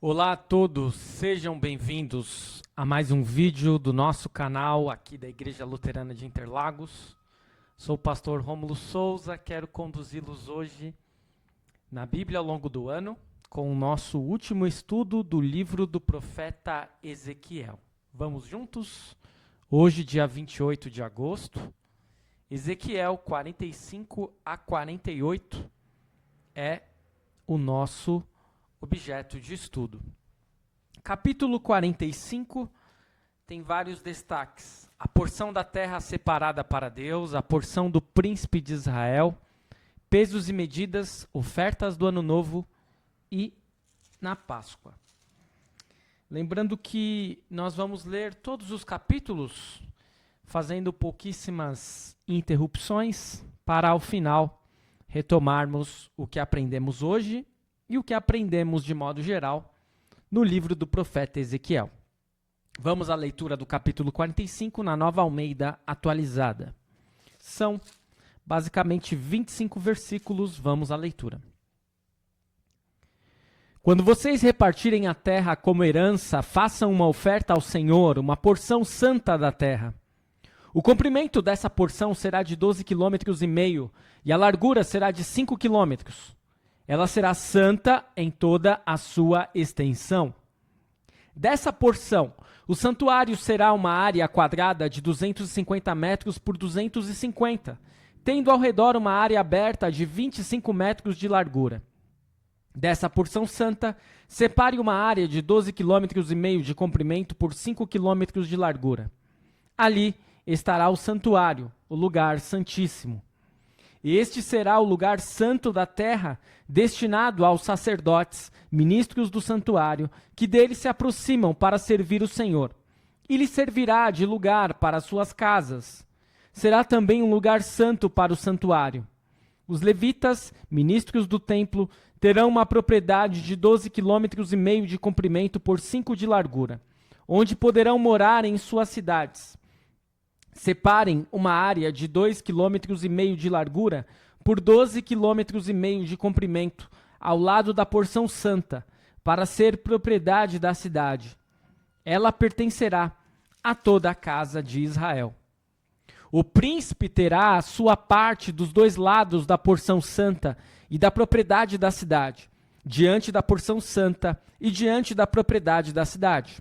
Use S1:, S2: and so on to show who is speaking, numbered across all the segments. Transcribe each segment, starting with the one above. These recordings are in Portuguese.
S1: Olá a todos, sejam bem-vindos a mais um vídeo do nosso canal aqui da Igreja Luterana de Interlagos. Sou o pastor Rômulo Souza, quero conduzi-los hoje na Bíblia ao longo do ano com o nosso último estudo do livro do profeta Ezequiel. Vamos juntos? Hoje, dia 28 de agosto, Ezequiel 45 a 48 é o nosso objeto de estudo. Capítulo 45 tem vários destaques. A porção da terra separada para Deus, a porção do príncipe de Israel, pesos e medidas, ofertas do ano novo e na Páscoa. Lembrando que nós vamos ler todos os capítulos, fazendo pouquíssimas interrupções, para ao final retomarmos o que aprendemos hoje e o que aprendemos de modo geral no livro do profeta Ezequiel. Vamos à leitura do capítulo 45 na Nova Almeida atualizada. São basicamente 25 versículos, vamos à leitura. Quando vocês repartirem a terra como herança, façam uma oferta ao Senhor, uma porção santa da terra. O comprimento dessa porção será de 12,5 km e a largura será de 5 km. Ela será santa em toda a sua extensão. Dessa porção, o santuário será uma área quadrada de 250 metros por 250, tendo ao redor uma área aberta de 25 metros de largura. Dessa porção santa, separe uma área de 12,5 km de comprimento por 5 km de largura. Ali estará o santuário, o lugar santíssimo. Este será o lugar santo da terra, destinado aos sacerdotes, ministros do santuário, que dele se aproximam para servir o Senhor. E lhe servirá de lugar para suas casas. Será também um lugar santo para o santuário. Os levitas, ministros do templo, terão uma propriedade de 12,5 km de comprimento por 5 de largura, onde poderão morar em suas cidades. Separem uma área de 2,5 km de largura por 12,5 km de comprimento ao lado da porção santa, para ser propriedade da cidade. Ela pertencerá a toda a casa de Israel. O príncipe terá a sua parte dos dois lados da porção santa e da propriedade da cidade, diante da porção santa e diante da propriedade da cidade.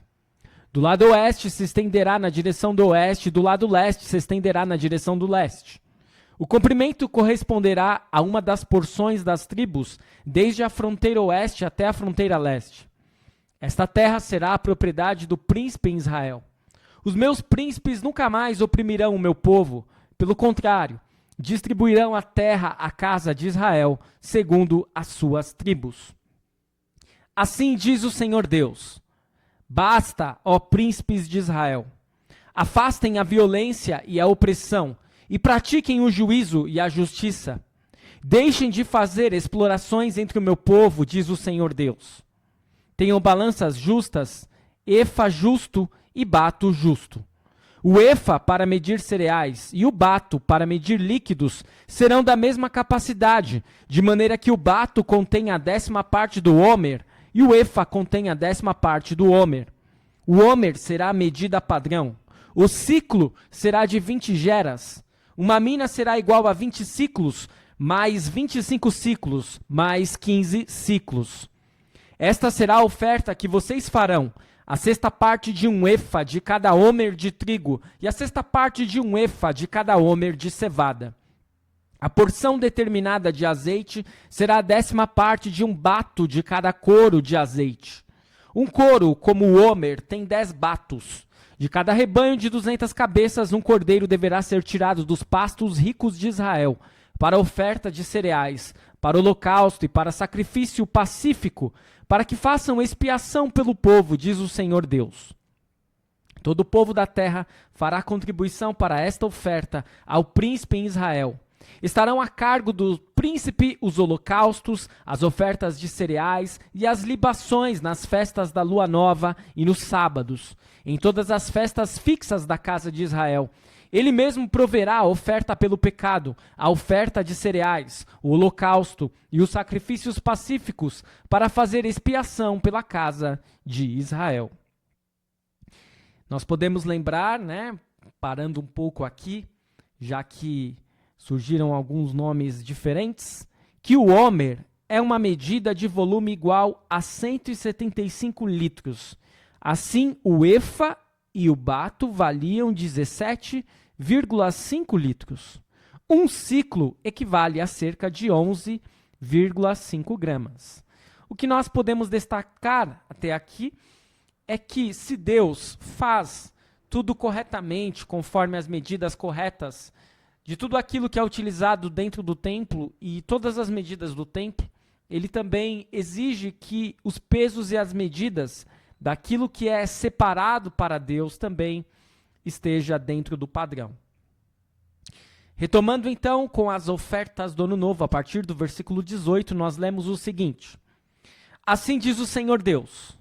S1: Do lado oeste se estenderá na direção do oeste, do lado leste se estenderá na direção do leste. O comprimento corresponderá a uma das porções das tribos, desde a fronteira oeste até a fronteira leste. Esta terra será a propriedade do príncipe em Israel. Os meus príncipes nunca mais oprimirão o meu povo, pelo contrário, distribuirão a terra à casa de Israel, segundo as suas tribos. Assim diz o Senhor Deus: basta, ó príncipes de Israel, afastem a violência e a opressão e pratiquem o juízo e a justiça. Deixem de fazer explorações entre o meu povo, diz o Senhor Deus. Tenham balanças justas, efa justo e bato justo. O efa para medir cereais e o bato para medir líquidos serão da mesma capacidade, de maneira que o bato contém a 10ª parte do homer e o efa contém a 10ª parte do homer. O homer será a medida padrão. O ciclo será de 20 geras. Uma mina será igual a 20 ciclos, mais 25 ciclos, mais 15 ciclos. Esta será a oferta que vocês farão: a 6ª parte de um efa de cada homer de trigo e a 6ª parte de um efa de cada homer de cevada. A porção determinada de azeite será a 10ª parte de um bato de cada coro de azeite. Um coro, como o homer, tem 10 batos. De cada rebanho de 200 cabeças, um cordeiro deverá ser tirado dos pastos ricos de Israel, para oferta de cereais, para holocausto e para sacrifício pacífico, para que façam expiação pelo povo, diz o Senhor Deus. Todo o povo da terra fará contribuição para esta oferta ao príncipe em Israel. Estarão a cargo do príncipe os holocaustos, as ofertas de cereais e as libações nas festas da lua nova e nos sábados, em todas as festas fixas da casa de Israel, Ele mesmo proverá a oferta pelo pecado, a oferta de cereais, o holocausto e os sacrifícios pacíficos para fazer expiação pela casa de Israel. Nós podemos lembrar, né, parando um pouco aqui, já que surgiram alguns nomes diferentes, que o homer é uma medida de volume igual a 175 litros. Assim, o efa e o bato valiam 17,5 litros. Um ciclo equivale a cerca de 11,5 gramas. O que nós podemos destacar até aqui é que se Deus faz tudo corretamente, conforme as medidas corretas, de tudo aquilo que é utilizado dentro do templo e todas as medidas do templo, ele também exige que os pesos e as medidas daquilo que é separado para Deus também esteja dentro do padrão. Retomando então com as ofertas do Ano Novo, a partir do versículo 18, nós lemos o seguinte: Assim diz o Senhor Deus: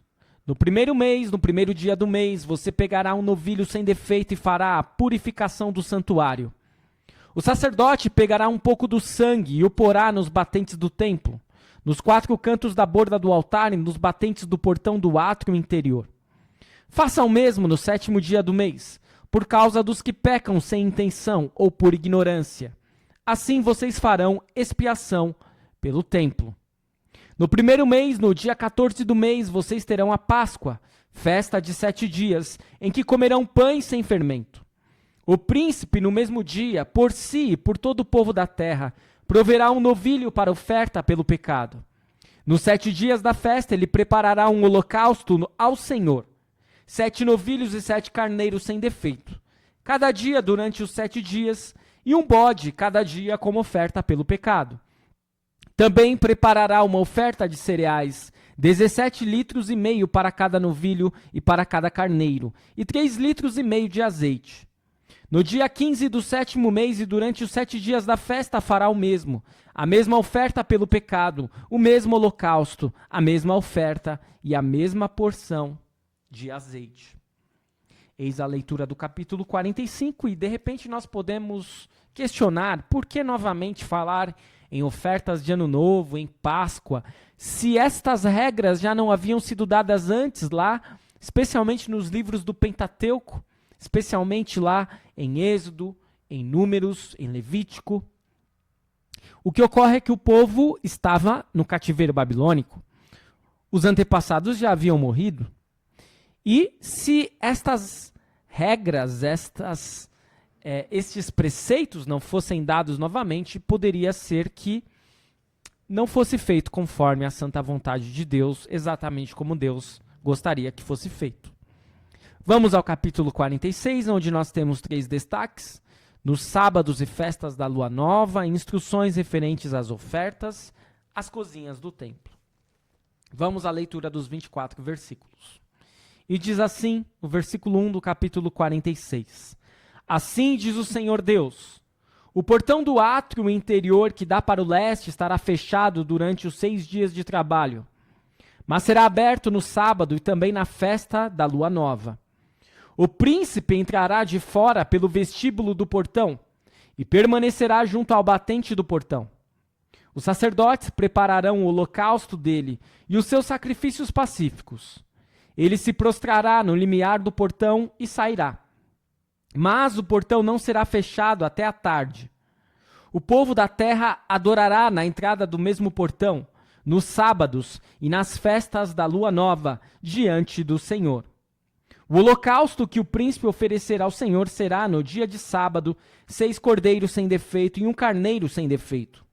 S1: no primeiro mês, no primeiro dia do mês, você pegará um novilho sem defeito e fará a purificação do santuário. O sacerdote pegará um pouco do sangue e o porá nos batentes do templo, nos 4 cantos da borda do altar e nos batentes do portão do átrio interior. Faça o mesmo no 7º dia do mês, por causa dos que pecam sem intenção ou por ignorância. Assim vocês farão expiação pelo templo. No primeiro mês, no dia 14 do mês, vocês terão a Páscoa, festa de 7 dias, em que comerão pães sem fermento. O príncipe, no mesmo dia, por si e por todo o povo da terra, proverá um novilho para oferta pelo pecado. Nos 7 dias da festa, ele preparará um holocausto ao Senhor. 7 novilhos e 7 carneiros sem defeito, cada dia durante os 7 dias, e um bode cada dia como oferta pelo pecado. Também preparará uma oferta de cereais, 17 litros e meio para cada novilho e para cada carneiro, e 3 litros e meio de azeite. No dia 15 do 7º mês e durante os 7 dias da festa fará o mesmo, a mesma oferta pelo pecado, o mesmo holocausto, a mesma oferta e a mesma porção de azeite. Eis a leitura do capítulo 45 e de repente nós podemos questionar por que novamente falar em ofertas de Ano Novo, em Páscoa, se estas regras já não haviam sido dadas antes lá, especialmente nos livros do Pentateuco, especialmente lá em Êxodo, em Números, em Levítico. O que ocorre é que o povo estava no cativeiro babilônico. Os antepassados já haviam morrido. E se estas regras, estes preceitos não fossem dados novamente, poderia ser que não fosse feito conforme a santa vontade de Deus, exatamente como Deus gostaria que fosse feito. Vamos ao capítulo 46, onde nós temos 3 destaques: nos sábados e festas da lua nova, instruções referentes às ofertas, às cozinhas do templo. Vamos à leitura dos 24 versículos. E diz assim, o versículo 1 do capítulo 46. Assim diz o Senhor Deus: o portão do átrio interior que dá para o leste estará fechado durante os 6 dias de trabalho, mas será aberto no sábado e também na festa da lua nova. O príncipe entrará de fora pelo vestíbulo do portão e permanecerá junto ao batente do portão. Os sacerdotes prepararão o holocausto dele e os seus sacrifícios pacíficos. Ele se prostrará no limiar do portão e sairá. Mas o portão não será fechado até a tarde. O povo da terra adorará na entrada do mesmo portão, nos sábados e nas festas da lua nova, diante do Senhor. O holocausto que o príncipe oferecerá ao Senhor será, no dia de sábado, 6 cordeiros sem defeito e 1 carneiro sem defeito.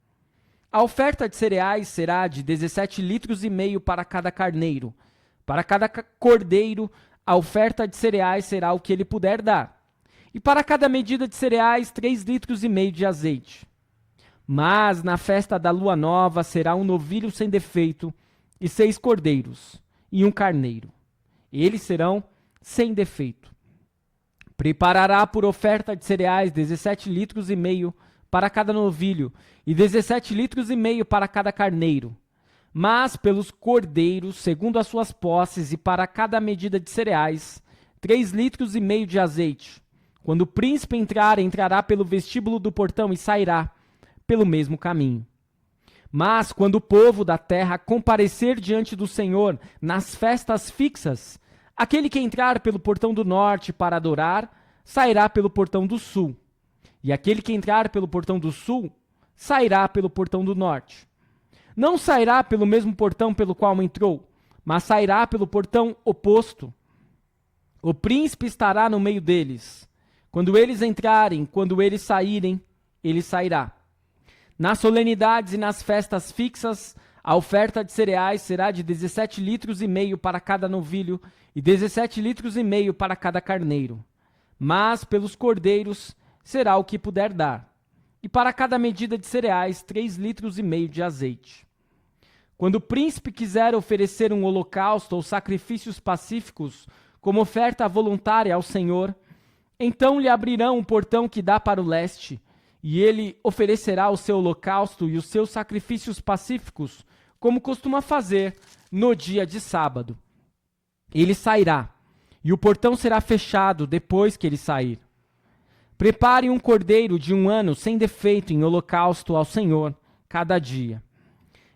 S1: A oferta de cereais será de 17 litros e meio para cada carneiro. Para cada cordeiro, a oferta de cereais será o que ele puder dar. E para cada medida de cereais, 3 litros e meio de azeite. Mas na festa da lua nova será um novilho sem defeito e 6 cordeiros e 1 carneiro. Eles serão sem defeito. Preparará por oferta de cereais 17 litros e meio para cada novilho e 17 litros e meio para cada carneiro. Mas pelos cordeiros, segundo as suas posses, e para cada medida de cereais, 3 litros e meio de azeite, Quando o príncipe entrar, entrará pelo vestíbulo do portão e sairá pelo mesmo caminho. Mas quando o povo da terra comparecer diante do Senhor nas festas fixas, aquele que entrar pelo portão do norte para adorar, sairá pelo portão do sul. E aquele que entrar pelo portão do sul, sairá pelo portão do norte. Não sairá pelo mesmo portão pelo qual entrou, mas sairá pelo portão oposto. O príncipe estará no meio deles. Quando eles entrarem, quando eles saírem, ele sairá. Nas solenidades e nas festas fixas, a oferta de cereais será de 17 litros e meio para cada novilho e 17 litros e meio para cada carneiro. Mas pelos cordeiros será o que puder dar. E para cada medida de cereais, 3 litros e meio de azeite. Quando o príncipe quiser oferecer um holocausto ou sacrifícios pacíficos como oferta voluntária ao Senhor, então lhe abrirão um portão que dá para o leste, e ele oferecerá o seu holocausto e os seus sacrifícios pacíficos, como costuma fazer no dia de sábado. Ele sairá, e o portão será fechado depois que ele sair. Prepare um cordeiro de 1 ano sem defeito em holocausto ao Senhor, cada dia.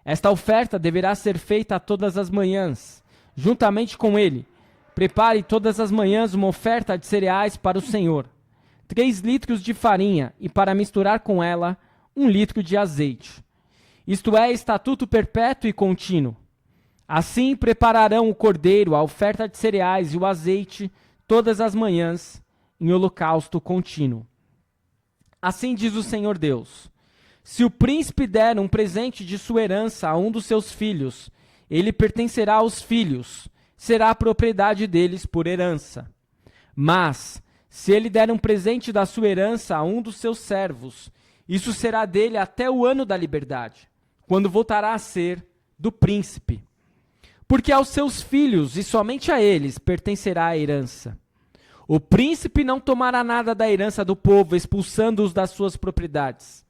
S1: Esta oferta deverá ser feita todas as manhãs, juntamente com ele. Prepare todas as manhãs uma oferta de cereais para o Senhor, 3 litros de farinha e para misturar com ela 1 litro de azeite. Isto é estatuto perpétuo e contínuo. Assim prepararão o cordeiro, a oferta de cereais e o azeite todas as manhãs em holocausto contínuo. Assim diz o Senhor Deus: se o príncipe der um presente de sua herança a um dos seus filhos, ele pertencerá aos filhos, será a propriedade deles por herança. Mas, se ele der um presente da sua herança a um dos seus servos, isso será dele até o ano da liberdade, quando voltará a ser do príncipe. Porque aos seus filhos, e somente a eles, pertencerá a herança. O príncipe não tomará nada da herança do povo, expulsando-os das suas propriedades.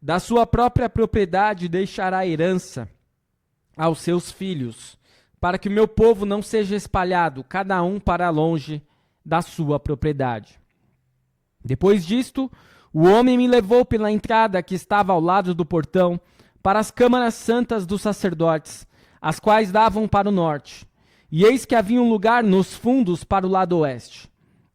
S1: Da sua própria propriedade deixará a herança aos seus filhos, para que o meu povo não seja espalhado, cada um para longe da sua propriedade. Depois disto, o homem me levou pela entrada que estava ao lado do portão, para as câmaras santas dos sacerdotes, as quais davam para o norte. E eis que havia um lugar nos fundos para o lado oeste.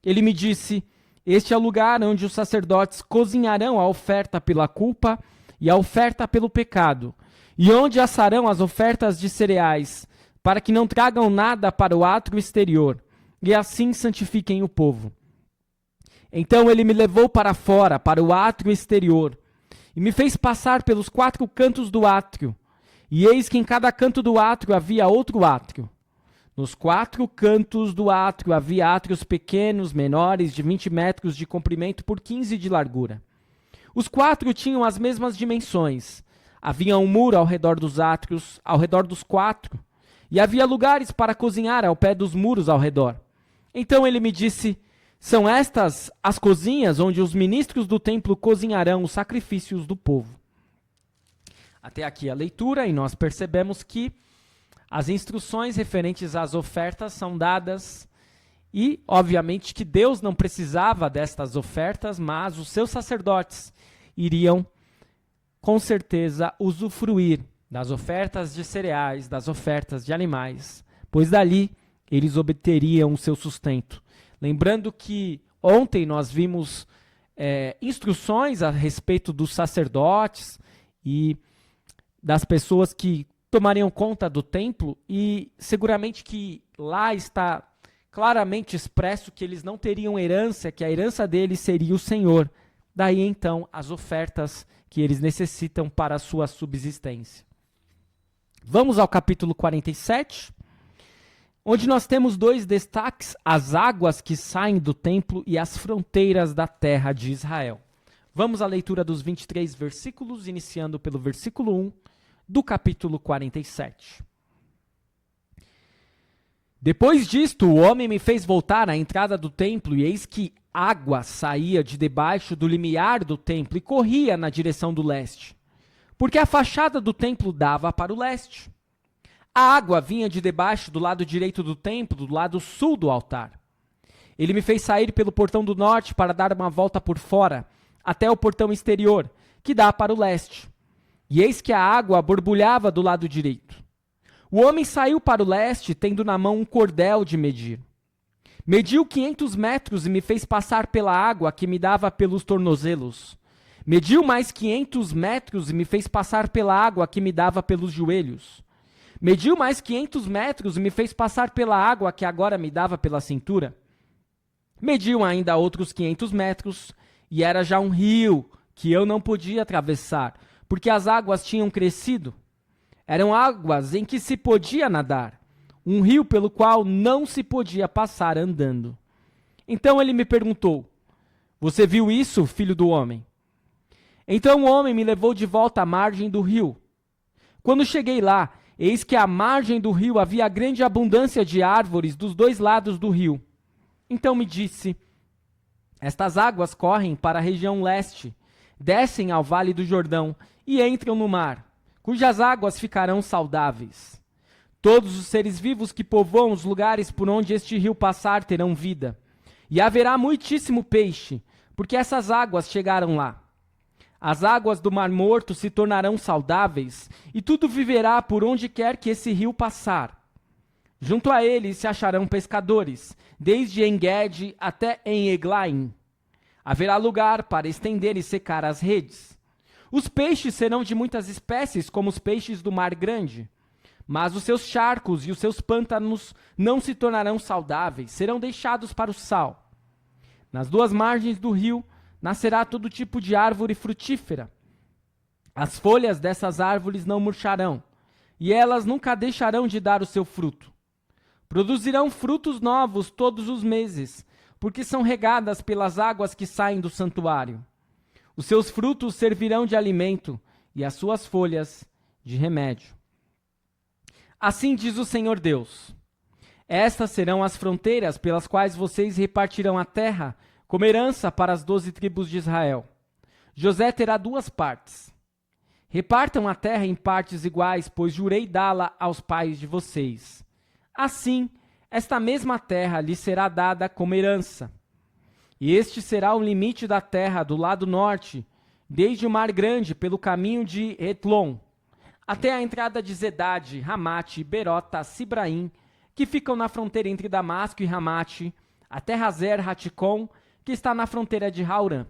S1: Ele me disse: este é o lugar onde os sacerdotes cozinharão a oferta pela culpa e a oferta pelo pecado, e onde assarão as ofertas de cereais, para que não tragam nada para o átrio exterior, e assim santifiquem o povo. Então ele me levou para fora, para o átrio exterior, e me fez passar pelos 4 cantos do átrio, e eis que em cada canto do átrio havia outro átrio. Nos 4 cantos do átrio havia átrios pequenos, menores, de 20 metros de comprimento por 15 de largura. Os 4 tinham as mesmas dimensões. Havia um muro ao redor dos átrios, ao redor dos 4, e havia lugares para cozinhar ao pé dos muros ao redor. Então ele me disse: são estas as cozinhas onde os ministros do templo cozinharão os sacrifícios do povo. Até aqui a leitura, e nós percebemos que as instruções referentes às ofertas são dadas e, obviamente, que Deus não precisava destas ofertas, mas os seus sacerdotes iriam, com certeza, usufruir das ofertas de cereais, das ofertas de animais, pois dali eles obteriam o seu sustento. Lembrando que ontem nós vimos instruções a respeito dos sacerdotes e das pessoas que tomariam conta do templo, e seguramente que lá está claramente expresso que eles não teriam herança, que a herança deles seria o Senhor. Daí então as ofertas que eles necessitam para a sua subsistência. Vamos ao capítulo 47, onde nós temos 2 destaques: as águas que saem do templo e as fronteiras da terra de Israel. Vamos à leitura dos 23 versículos, iniciando pelo versículo 1 do capítulo 47. Depois disto, o homem me fez voltar à entrada do templo, e eis que água saía de debaixo do limiar do templo e corria na direção do leste, porque a fachada do templo dava para o leste. A água vinha de debaixo do lado direito do templo, do lado sul do altar. Ele me fez sair pelo portão do norte para dar uma volta por fora, até o portão exterior, que dá para o leste. E eis que a água borbulhava do lado direito. O homem saiu para o leste, tendo na mão um cordel de medir. Mediu 500 metros e me fez passar pela água que me dava pelos tornozelos. Mediu mais 500 metros e me fez passar pela água que me dava pelos joelhos. Mediu mais 500 metros e me fez passar pela água que agora me dava pela cintura. Mediu ainda outros 500 metros e era já um rio que eu não podia atravessar, porque as águas tinham crescido. Eram águas em que se podia nadar, um rio pelo qual não se podia passar andando. Então ele me perguntou: você viu isso, filho do homem? Então o homem me levou de volta à margem do rio. Quando cheguei lá, eis que à margem do rio havia grande abundância de árvores dos dois lados do rio. Então me disse: estas águas correm para a região leste, descem ao vale do Jordão e entram no mar, cujas águas ficarão saudáveis. Todos os seres vivos que povoam os lugares por onde este rio passar terão vida. E haverá muitíssimo peixe, porque essas águas chegaram lá. As águas do Mar Morto se tornarão saudáveis, e tudo viverá por onde quer que esse rio passar. Junto a ele se acharão pescadores, desde En-Gede até em Eglaim. Haverá lugar para estender e secar as redes. Os peixes serão de muitas espécies, como os peixes do Mar Grande. Mas os seus charcos e os seus pântanos não se tornarão saudáveis, serão deixados para o sal. Nas duas margens do rio nascerá todo tipo de árvore frutífera. As folhas dessas árvores não murcharão, e elas nunca deixarão de dar o seu fruto. Produzirão frutos novos todos os meses, porque são regadas pelas águas que saem do santuário. Os seus frutos servirão de alimento, e as suas folhas de remédio. Assim diz o Senhor Deus: estas serão as fronteiras pelas quais vocês repartirão a terra como herança para as 12 tribos de Israel. José terá duas partes. Repartam a terra em partes iguais, pois jurei dá-la aos pais de vocês. Assim, esta mesma terra lhe será dada como herança. E este será o limite da terra do lado norte, desde o Mar Grande, pelo caminho de Hetlon, até a entrada de Zedade, Ramate, Berota, Sibraim, que ficam na fronteira entre Damasco e Ramate, até Hazer Haticom, que está na fronteira de Haurã.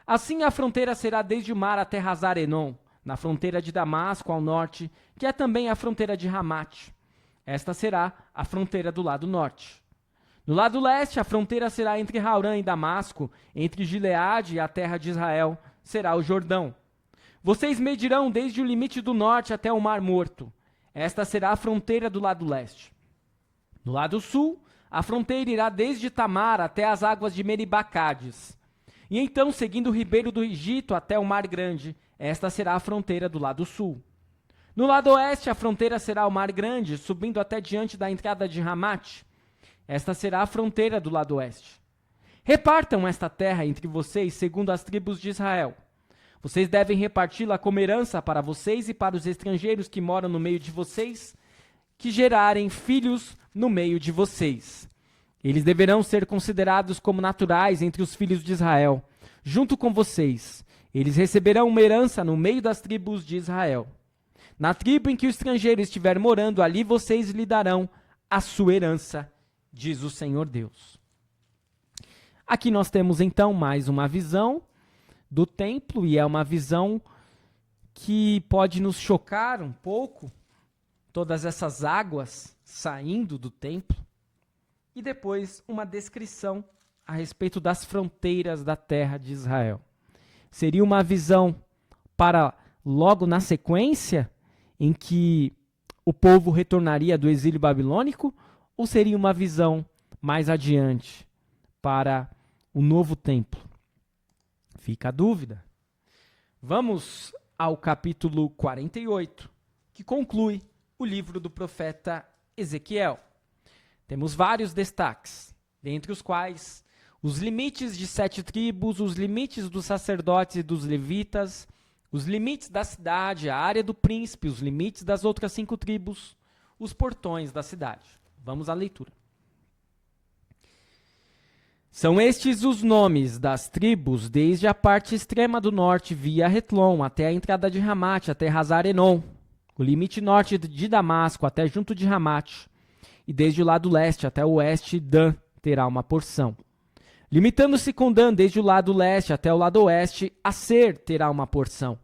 S1: Assim a fronteira será desde o mar até Hazar-Enon, na fronteira de Damasco ao norte, que é também a fronteira de Ramate. Esta será a fronteira do lado norte. No lado leste, a fronteira será entre Haurã e Damasco, entre Gileade e a terra de Israel, será o Jordão. Vocês medirão desde o limite do norte até o Mar Morto. Esta será a fronteira do lado leste. No lado sul, a fronteira irá desde Tamar até as águas de Meribacades. E então, seguindo o ribeiro do Egito até o Mar Grande, esta será a fronteira do lado sul. No lado oeste, a fronteira será o Mar Grande, subindo até diante da entrada de Ramate. Esta será a fronteira do lado oeste. Repartam esta terra entre vocês segundo as tribos de Israel. Vocês devem reparti-la como herança para vocês e para os estrangeiros que moram no meio de vocês, que gerarem filhos no meio de vocês. Eles deverão ser considerados como naturais entre os filhos de Israel, junto com vocês. Eles receberão uma herança no meio das tribos de Israel. Na tribo em que o estrangeiro estiver morando, ali vocês lhe darão a sua herança, diz o Senhor Deus. Aqui nós temos então mais uma visão do templo, e é uma visão que pode nos chocar um pouco, todas essas águas saindo do templo, e depois uma descrição a respeito das fronteiras da terra de Israel. Seria uma visão para logo na sequência, em que o povo retornaria do exílio babilônico, ou seria uma visão mais adiante para o novo templo? Fica a dúvida. Vamos ao capítulo 48, que conclui o livro do profeta Ezequiel. Temos vários destaques, dentre os quais os limites de 7 tribos, os limites dos sacerdotes e dos levitas, os limites da cidade, a área do príncipe, os limites das outras 5 tribos, os portões da cidade. Vamos à leitura. São estes os nomes das tribos, desde a parte extrema do norte, via Retlon, até a entrada de Ramate, até Hazar-Enon, o limite norte de Damasco, até junto de Ramate, e desde o lado leste até o oeste, Dan terá uma porção. Limitando-se com Dan desde o lado leste até o lado oeste, Aser terá uma porção.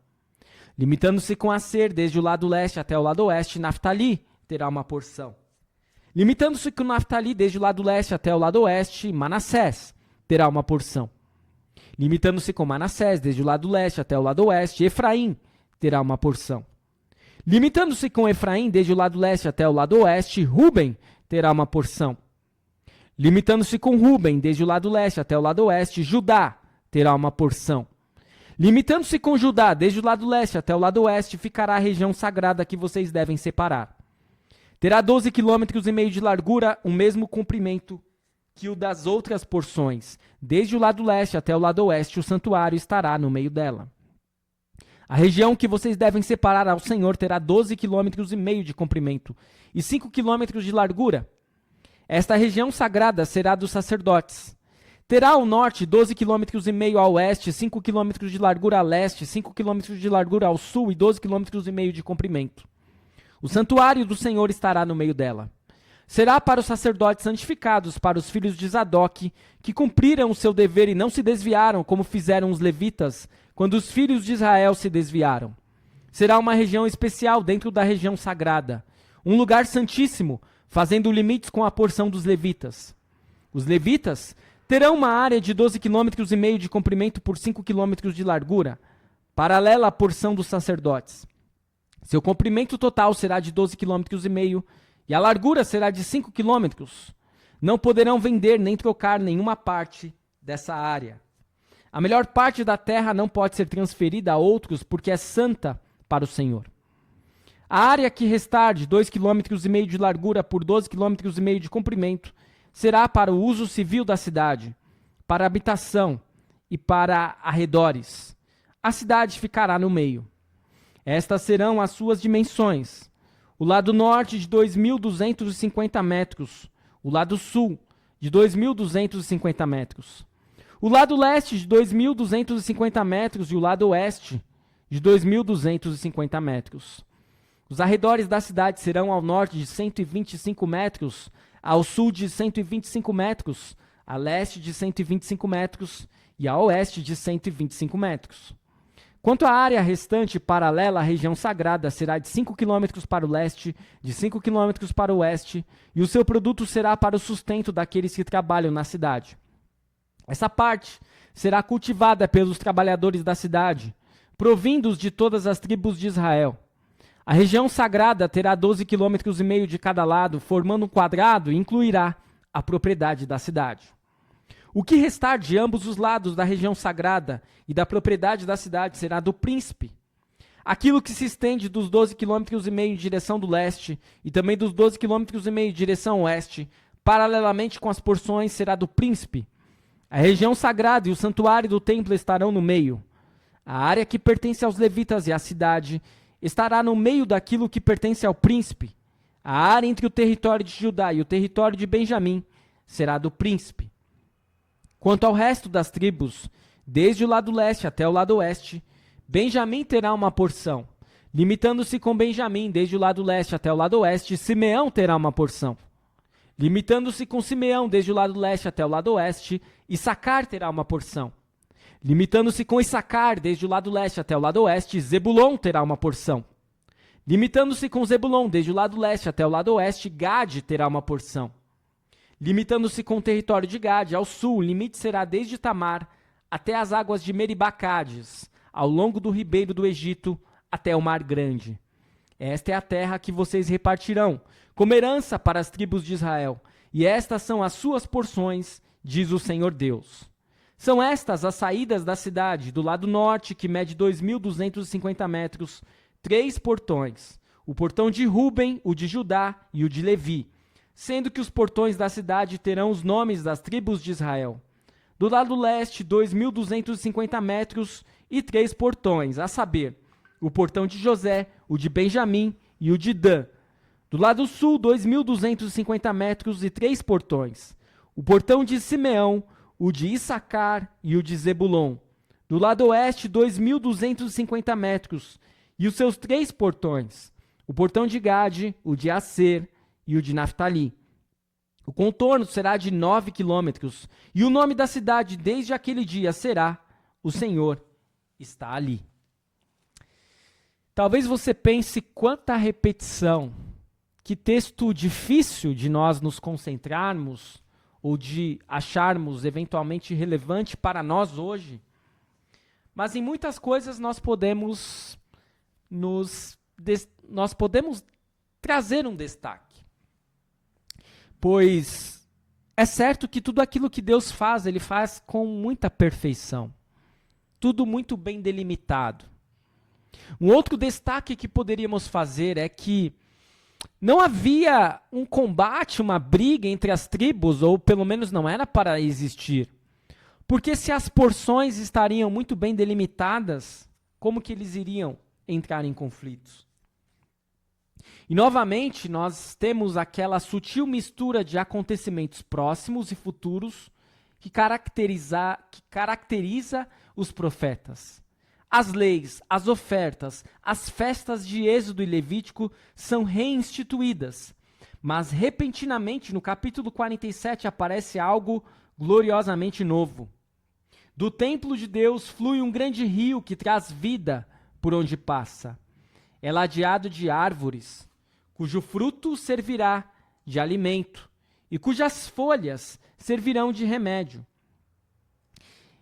S1: Limitando-se com Aser desde o lado leste até o lado oeste, Naftali terá uma porção. Limitando-se com Naftali desde o lado leste até o lado oeste, Manassés terá uma porção. Limitando-se com Manassés desde o lado leste até o lado oeste, Efraim terá uma porção. Limitando-se com Efraim desde o lado leste até o lado oeste, Ruben terá uma porção. Limitando-se com Ruben desde o lado leste até o lado oeste, Judá terá uma porção. Limitando-se com Judá desde o lado leste até o lado oeste, ficará a região sagrada que vocês devem separar. Terá 12,5 km de largura, o mesmo comprimento que o das outras porções. Desde o lado leste até o lado oeste, o santuário estará no meio dela. A região que vocês devem separar ao Senhor terá 12,5 km de comprimento e 5 km de largura. Esta região sagrada será dos sacerdotes. Terá ao norte 12,5 km a oeste, 5 km de largura a leste, 5 km de largura ao sul e 12,5 km de comprimento. O santuário do Senhor estará no meio dela. Será para os sacerdotes santificados, para os filhos de Zadok, que cumpriram o seu dever e não se desviaram, como fizeram os levitas, quando os filhos de Israel se desviaram. Será uma região especial dentro da região sagrada, um lugar santíssimo, fazendo limites com a porção dos levitas. Os levitas terão uma área de 12,5 km de comprimento por 5 km de largura, paralela à porção dos sacerdotes. Seu comprimento total será de 12,5 km e a largura será de 5 km. Não poderão vender nem trocar nenhuma parte dessa área. A melhor parte da terra não pode ser transferida a outros porque é santa para o Senhor. A área que restar de 2,5 km de largura por 12,5 km de comprimento será para o uso civil da cidade, para habitação e para arredores. A cidade ficará no meio. Estas serão as suas dimensões. O lado norte de 2.250 metros, o lado sul de 2.250 metros. O lado leste de 2.250 metros e o lado oeste de 2.250 metros. Os arredores da cidade serão ao norte de 125 metros, ao sul de 125 metros, a leste de 125 metros e a oeste de 125 metros. Quanto à área restante paralela à região sagrada, será de 5 km para o leste, de 5 km para o oeste, e o seu produto será para o sustento daqueles que trabalham na cidade. Essa parte será cultivada pelos trabalhadores da cidade, provindos de todas as tribos de Israel. A região sagrada terá 12,5 km de cada lado, formando um quadrado e incluirá a propriedade da cidade. O que restar de ambos os lados da região sagrada e da propriedade da cidade será do príncipe. Aquilo que se estende dos 12,5 km em direção do leste e também dos 12,5 km em direção oeste, paralelamente com as porções, será do príncipe. A região sagrada e o santuário do templo estarão no meio. A área que pertence aos levitas e à cidade estará no meio daquilo que pertence ao príncipe. A área entre o território de Judá e o território de Benjamim será do príncipe. Quanto ao resto das tribos, desde o lado leste até o lado oeste, Benjamim terá uma porção. Limitando-se com Benjamim desde o lado leste até o lado oeste, Simeão terá uma porção. Limitando-se com Simeão desde o lado leste até o lado oeste, Issacar terá uma porção. Limitando-se com Issacar desde o lado leste até o lado oeste, Zebulon terá uma porção. Limitando-se com Zebulon desde o lado leste até o lado oeste, Gade terá uma porção. Limitando-se com o território de Gade, ao sul, o limite será desde Tamar até as águas de Meribacades, ao longo do ribeiro do Egito até o Mar Grande. Esta é a terra que vocês repartirão, como herança para as tribos de Israel, e estas são as suas porções, diz o Senhor Deus. São estas as saídas da cidade, do lado norte, que mede 2.250 metros, 3 portões, o portão de Ruben, o de Judá e o de Levi, sendo que os portões da cidade terão os nomes das tribos de Israel. Do lado leste, 2.250 metros e 3 portões, a saber, o portão de José, o de Benjamim e o de Dan. Do lado sul, 2.250 metros e 3 portões, o portão de Simeão, o de Issacar e o de Zebulon. Do lado oeste, 2.250 metros, e os seus 3 portões, o portão de Gade, o de Aser e o de Naftali. O contorno será de 9 quilômetros, e o nome da cidade desde aquele dia será: O Senhor está ali. Talvez você pense quanta repetição, que texto difícil de nós nos concentrarmos ou de acharmos eventualmente relevante para nós hoje. Mas em muitas coisas nós podemos trazer um destaque. Pois é certo que tudo aquilo que Deus faz, Ele faz com muita perfeição. Tudo muito bem delimitado. Um outro destaque que poderíamos fazer é que não havia um combate, uma briga entre as tribos, ou pelo menos não era para existir. Porque se as porções estariam muito bem delimitadas, como que eles iriam entrar em conflitos? E novamente nós temos aquela sutil mistura de acontecimentos próximos e futuros que caracteriza os profetas. As leis, as ofertas, as festas de Êxodo e Levítico são reinstituídas, mas repentinamente no capítulo 47 aparece algo gloriosamente novo. Do templo de Deus flui um grande rio que traz vida por onde passa. É ladeado de árvores, cujo fruto servirá de alimento e cujas folhas servirão de remédio.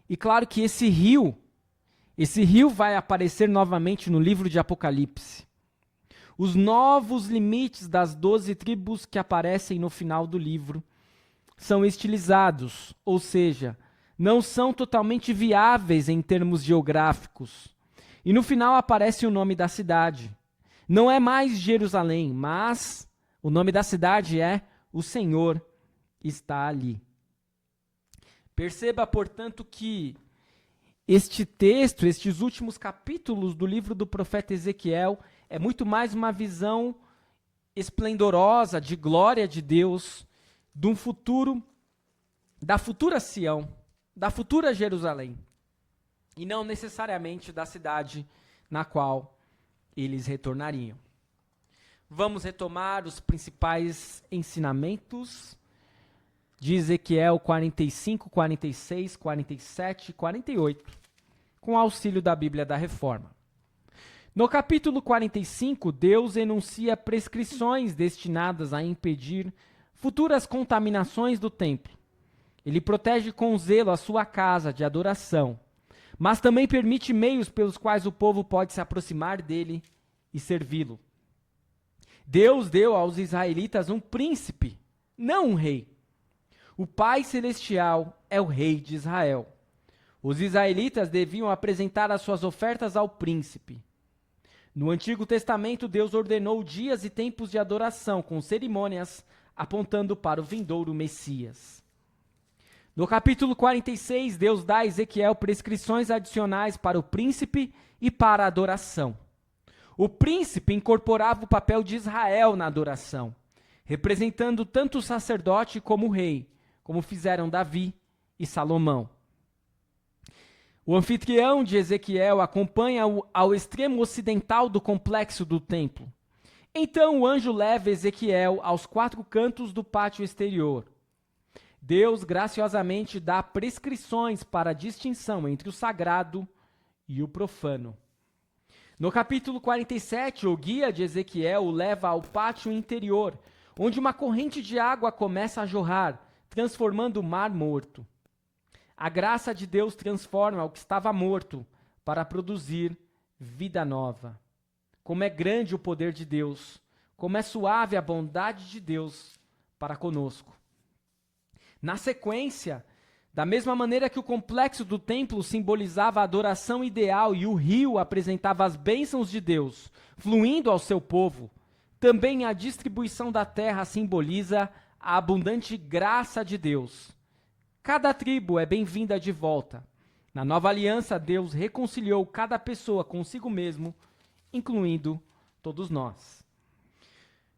S1: E claro que esse rio vai aparecer novamente no livro de Apocalipse. Os novos limites das 12 tribos que aparecem no final do livro são estilizados, ou seja, não são totalmente viáveis em termos geográficos. E no final aparece o nome da cidade. Não é mais Jerusalém, mas o nome da cidade é O Senhor está ali. Perceba, portanto, que este texto, estes últimos capítulos do livro do profeta Ezequiel, é muito mais uma visão esplendorosa de glória de Deus, de um futuro, da futura Sião, da futura Jerusalém, e não necessariamente da cidade na qual eles retornariam. Vamos retomar os principais ensinamentos de Ezequiel 45, 46, 47 e 48, com auxílio da Bíblia da Reforma. No capítulo 45, Deus enuncia prescrições destinadas a impedir futuras contaminações do templo. Ele protege com zelo a sua casa de adoração, mas também permite meios pelos quais o povo pode se aproximar dele e servi-lo. Deus deu aos israelitas um príncipe, não um rei. O Pai Celestial é o rei de Israel. Os israelitas deviam apresentar as suas ofertas ao príncipe. No Antigo Testamento, Deus ordenou dias e tempos de adoração com cerimônias apontando para o vindouro Messias. No capítulo 46, Deus dá a Ezequiel prescrições adicionais para o príncipe e para a adoração. O príncipe incorporava o papel de Israel na adoração, representando tanto o sacerdote como o rei, como fizeram Davi e Salomão. O anfitrião de Ezequiel acompanha-o ao extremo ocidental do complexo do templo. Então o anjo leva Ezequiel aos 4 cantos do pátio exterior. Deus graciosamente dá prescrições para a distinção entre o sagrado e o profano. No capítulo 47, o guia de Ezequiel o leva ao pátio interior, onde uma corrente de água começa a jorrar, transformando o mar morto. A graça de Deus transforma o que estava morto para produzir vida nova. Como é grande o poder de Deus, como é suave a bondade de Deus para conosco. Na sequência, da mesma maneira que o complexo do templo simbolizava a adoração ideal e o rio apresentava as bênçãos de Deus, fluindo ao seu povo, também a distribuição da terra simboliza a abundante graça de Deus. Cada tribo é bem-vinda de volta. Na nova aliança, Deus reconciliou cada pessoa consigo mesmo, incluindo todos nós.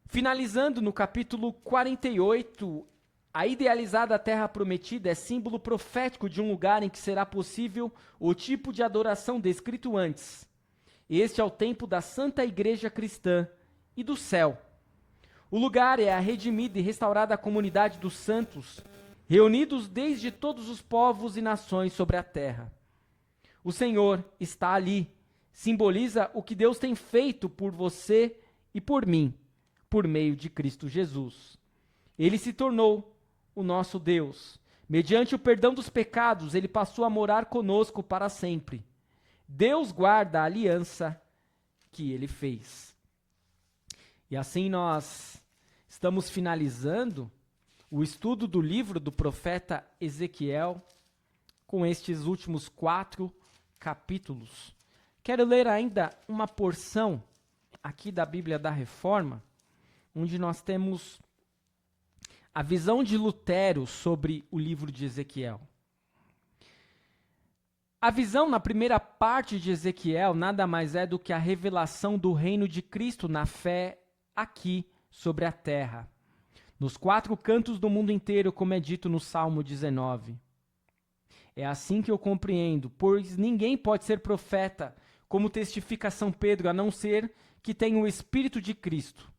S1: Finalizando no capítulo 48, A idealizada terra prometida é símbolo profético de um lugar em que será possível o tipo de adoração descrito antes. Este é o templo da Santa Igreja Cristã e do céu. O lugar é a redimida e restaurada comunidade dos santos, reunidos desde todos os povos e nações sobre a terra. O Senhor está ali, simboliza o que Deus tem feito por você e por mim, por meio de Cristo Jesus. Ele se tornou o nosso Deus. Mediante o perdão dos pecados, ele passou a morar conosco para sempre. Deus guarda a aliança que ele fez. E assim nós estamos finalizando o estudo do livro do profeta Ezequiel com estes últimos 4 capítulos. Quero ler ainda uma porção aqui da Bíblia da Reforma, onde nós temos a visão de Lutero sobre o livro de Ezequiel. A visão na primeira parte de Ezequiel nada mais é do que a revelação do reino de Cristo na fé aqui sobre a terra, nos 4 cantos do mundo inteiro, como é dito no Salmo 19. É assim que eu compreendo, pois ninguém pode ser profeta, como testifica São Pedro, a não ser que tenha o Espírito de Cristo.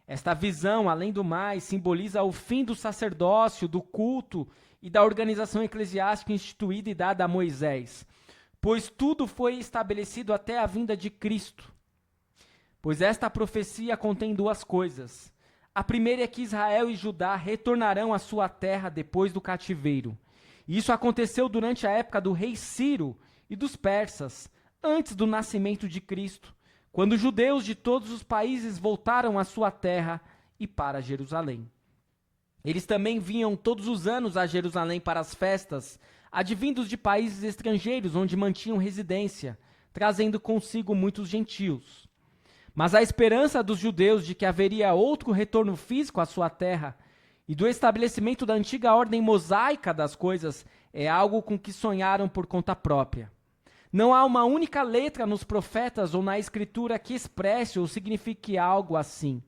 S1: Esta visão, além do mais, simboliza o fim do sacerdócio, do culto e da organização eclesiástica instituída e dada a Moisés, pois tudo foi estabelecido até a vinda de Cristo. Pois esta profecia contém 2 coisas. A primeira é que Israel e Judá retornarão à sua terra depois do cativeiro. Isso aconteceu durante a época do rei Ciro e dos persas, antes do nascimento de Cristo, quando os judeus de todos os países voltaram à sua terra e para Jerusalém. Eles também vinham todos os anos a Jerusalém para as festas, advindos de países estrangeiros onde mantinham residência, trazendo consigo muitos gentios. Mas a esperança dos judeus de que haveria outro retorno físico à sua terra e do estabelecimento da antiga ordem mosaica das coisas é algo com que sonharam por conta própria. Não há uma única letra nos profetas ou na escritura que expresse ou signifique algo assim.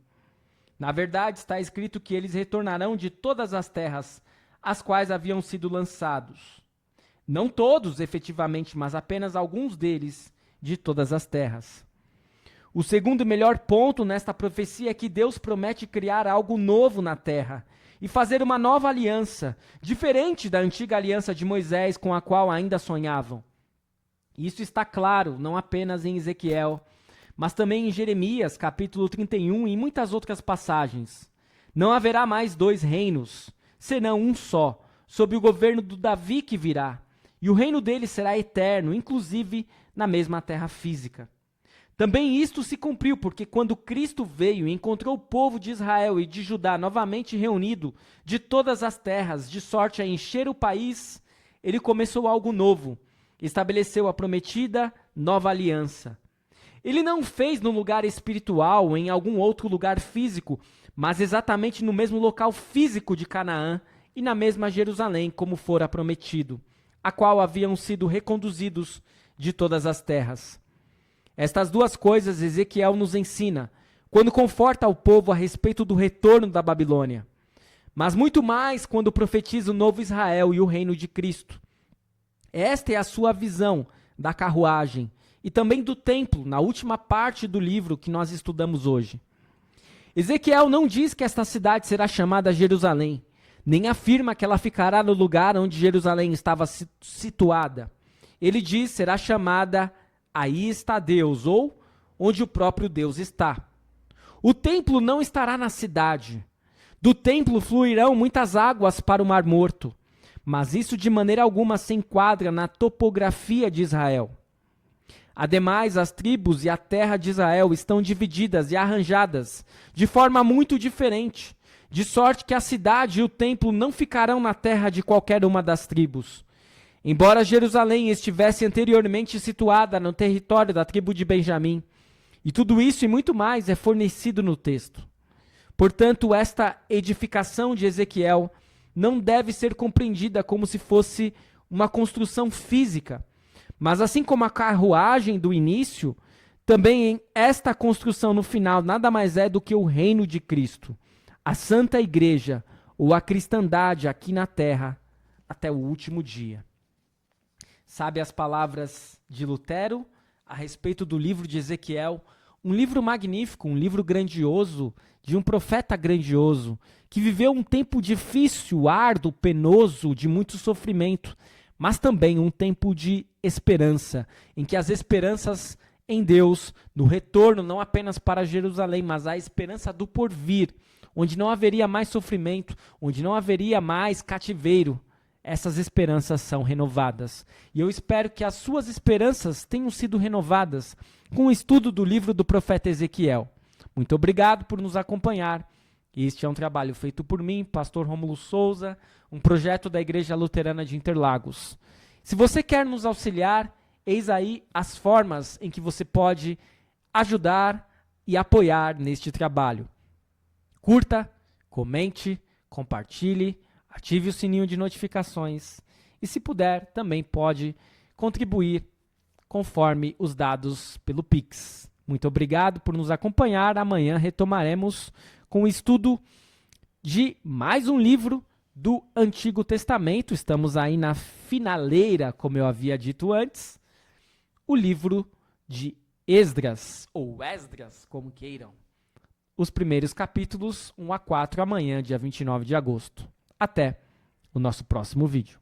S1: Na verdade, está escrito que eles retornarão de todas as terras, as quais haviam sido lançados. Não todos, efetivamente, mas apenas alguns deles, de todas as terras. O segundo e melhor ponto nesta profecia é que Deus promete criar algo novo na terra e fazer uma nova aliança, diferente da antiga aliança de Moisés com a qual ainda sonhavam. Isso está claro, não apenas em Ezequiel, mas também em Jeremias, capítulo 31 e em muitas outras passagens. Não haverá mais 2 reinos, senão um só, sob o governo do Davi que virá, e o reino dele será eterno, inclusive na mesma terra física. Também isto se cumpriu, porque quando Cristo veio e encontrou o povo de Israel e de Judá novamente reunido de todas as terras, de sorte a encher o país, ele começou algo novo, estabeleceu a prometida nova aliança. Ele não fez no lugar espiritual ou em algum outro lugar físico, mas exatamente no mesmo local físico de Canaã e na mesma Jerusalém, como fora prometido, a qual haviam sido reconduzidos de todas as terras. Estas 2 coisas Ezequiel nos ensina, quando conforta o povo a respeito do retorno da Babilônia, mas muito mais quando profetiza o novo Israel e o reino de Cristo. Esta é a sua visão da carruagem e também do templo, na última parte do livro que nós estudamos hoje. Ezequiel não diz que esta cidade será chamada Jerusalém, nem afirma que ela ficará no lugar onde Jerusalém estava situada. Ele diz será chamada Aí está Deus, ou onde o próprio Deus está. O templo não estará na cidade. Do templo fluirão muitas águas para o Mar Morto, mas isso de maneira alguma se enquadra na topografia de Israel. Ademais, as tribos e a terra de Israel estão divididas e arranjadas de forma muito diferente, de sorte que a cidade e o templo não ficarão na terra de qualquer uma das tribos. Embora Jerusalém estivesse anteriormente situada no território da tribo de Benjamim, e tudo isso e muito mais é fornecido no texto. Portanto, esta edificação de Ezequiel não deve ser compreendida como se fosse uma construção física, mas assim como a carruagem do início, também esta construção no final nada mais é do que o reino de Cristo, a Santa Igreja, ou a cristandade aqui na terra até o último dia. Sabe as palavras de Lutero a respeito do livro de Ezequiel? Um livro magnífico, um livro grandioso, de um profeta grandioso, que viveu um tempo difícil, árduo, penoso, de muito sofrimento, mas também um tempo de esperança, em que as esperanças em Deus, no retorno não apenas para Jerusalém, mas a esperança do porvir, onde não haveria mais sofrimento, onde não haveria mais cativeiro, essas esperanças são renovadas. E eu espero que as suas esperanças tenham sido renovadas com o estudo do livro do profeta Ezequiel. Muito obrigado por nos acompanhar. Este é um trabalho feito por mim, pastor Rômulo Souza, um projeto da Igreja Luterana de Interlagos. Se você quer nos auxiliar, eis aí as formas em que você pode ajudar e apoiar neste trabalho. Curta, comente, compartilhe, ative o sininho de notificações e, se puder, também pode contribuir conforme os dados pelo Pix. Muito obrigado por nos acompanhar. Amanhã retomaremos com o estudo de mais um livro do Antigo Testamento. Estamos aí na finaleira, como eu havia dito antes, o livro de Esdras, ou Esdras, como queiram. Os primeiros capítulos, 1 a 4, amanhã, dia 29 de agosto. Até o nosso próximo vídeo.